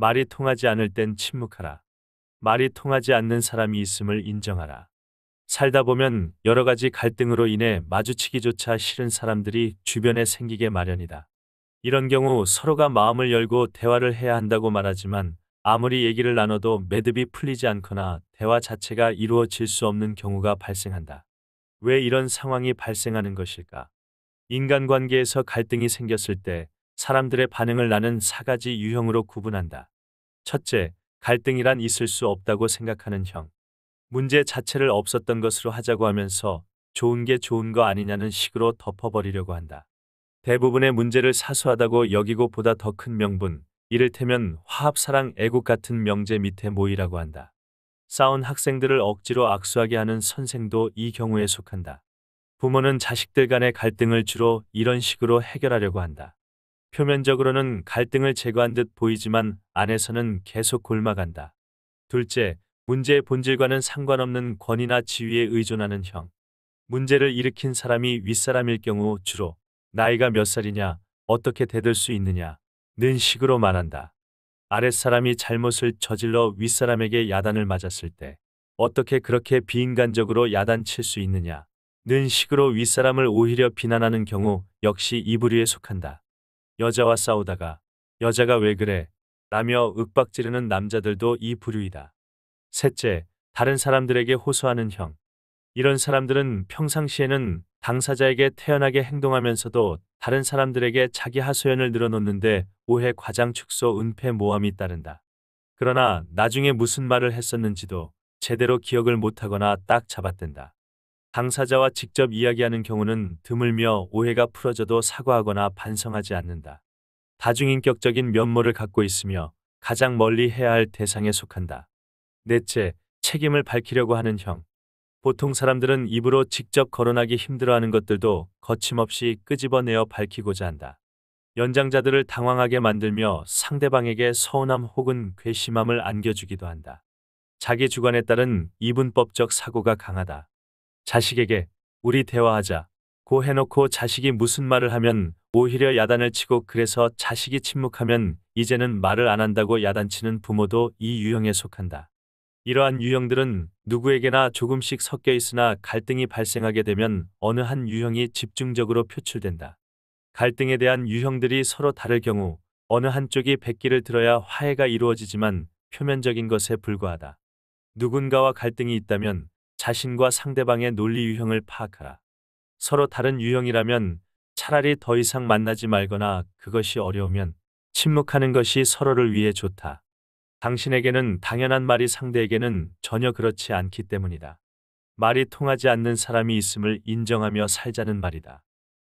말이 통하지 않을 땐 침묵하라. 말이 통하지 않는 사람이 있음을 인정하라. 살다 보면 여러 가지 갈등으로 인해 마주치기조차 싫은 사람들이 주변에 생기게 마련이다. 이런 경우 서로가 마음을 열고 대화를 해야 한다고 말하지만 아무리 얘기를 나눠도 매듭이 풀리지 않거나 대화 자체가 이루어질 수 없는 경우가 발생한다. 왜 이런 상황이 발생하는 것일까? 인간관계에서 갈등이 생겼을 때 사람들의 반응을 나는 4가지 유형으로 구분한다. 첫째, 갈등이란 있을 수 없다고 생각하는 형. 문제 자체를 없었던 것으로 하자고 하면서 좋은 게 좋은 거 아니냐는 식으로 덮어버리려고 한다. 대부분의 문제를 사소하다고 여기고 보다 더 큰 명분, 이를테면 화합, 사랑, 애국 같은 명제 밑에 모이라고 한다. 싸운 학생들을 억지로 악수하게 하는 선생도 이 경우에 속한다. 부모는 자식들 간의 갈등을 주로 이런 식으로 해결하려고 한다. 표면적으로는 갈등을 제거한 듯 보이지만 안에서는 계속 골마간다. 둘째, 문제의 본질과는 상관없는 권위나 지위에 의존하는 형. 문제를 일으킨 사람이 윗사람일 경우 주로 나이가 몇 살이냐, 어떻게 대들 수 있느냐, 는 식으로 말한다. 아랫사람이 잘못을 저질러 윗사람에게 야단을 맞았을 때 어떻게 그렇게 비인간적으로 야단칠 수 있느냐, 는 식으로 윗사람을 오히려 비난하는 경우 역시 이 부류에 속한다. 여자와 싸우다가 여자가 왜 그래? 라며 윽박지르는 남자들도 이 부류이다. 셋째, 다른 사람들에게 호소하는 형. 이런 사람들은 평상시에는 당사자에게 태연하게 행동하면서도 다른 사람들에게 자기 하소연을 늘어놓는데 오해, 과장, 축소, 은폐, 모함이 따른다. 그러나 나중에 무슨 말을 했었는지도 제대로 기억을 못하거나 딱 잡아댄다. 당사자와 직접 이야기하는 경우는 드물며 오해가 풀어져도 사과하거나 반성하지 않는다. 다중인격적인 면모를 갖고 있으며 가장 멀리 해야 할 대상에 속한다. 넷째, 책임을 밝히려고 하는 형. 보통 사람들은 입으로 직접 거론하기 힘들어하는 것들도 거침없이 끄집어내어 밝히고자 한다. 연장자들을 당황하게 만들며 상대방에게 서운함 혹은 괘씸함을 안겨주기도 한다. 자기 주관에 따른 이분법적 사고가 강하다. 자식에게 우리 대화하자 고 해놓고 자식이 무슨 말을 하면 오히려 야단을 치고, 그래서 자식이 침묵하면 이제는 말을 안 한다고 야단치는 부모도 이 유형에 속한다. 이러한 유형들은 누구에게나 조금씩 섞여 있으나 갈등이 발생하게 되면 어느 한 유형이 집중적으로 표출된다. 갈등에 대한 유형들이 서로 다를 경우 어느 한쪽이 백기를 들어야 화해가 이루어지지만 표면적인 것에 불과하다. 누군가와 갈등이 있다면 자신과 상대방의 논리 유형을 파악하라. 서로 다른 유형이라면 차라리 더 이상 만나지 말거나 그것이 어려우면 침묵하는 것이 서로를 위해 좋다. 당신에게는 당연한 말이 상대에게는 전혀 그렇지 않기 때문이다. 말이 통하지 않는 사람이 있음을 인정하며 살자는 말이다.